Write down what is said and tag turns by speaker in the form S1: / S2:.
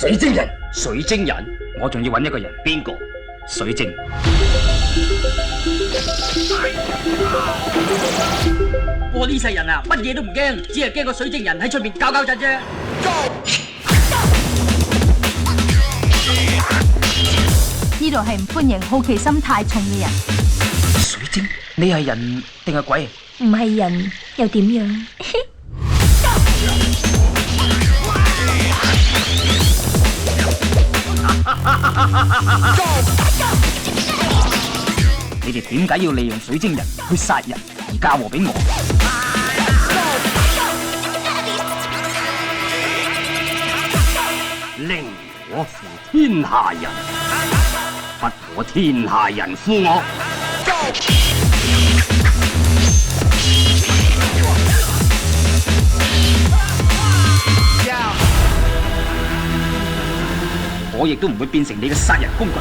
S1: 水晶人，
S2: 水晶人，我仲要揾一個人，邊個？水晶。
S3: 我呢世人啊，乜嘢都唔驚，只係驚個水晶人喺出面搞搞震啫。
S4: 呢度係唔歡迎好奇心太重嘅人。
S2: 水晶，你係人定係鬼？
S4: 唔係人又點樣？
S2: 你哋點解要利用水晶人去殺人而嫁禍俾我？
S1: 令我負天下人，不可天下人負我。
S2: 我亦都唔會變成你嘅殺人工具。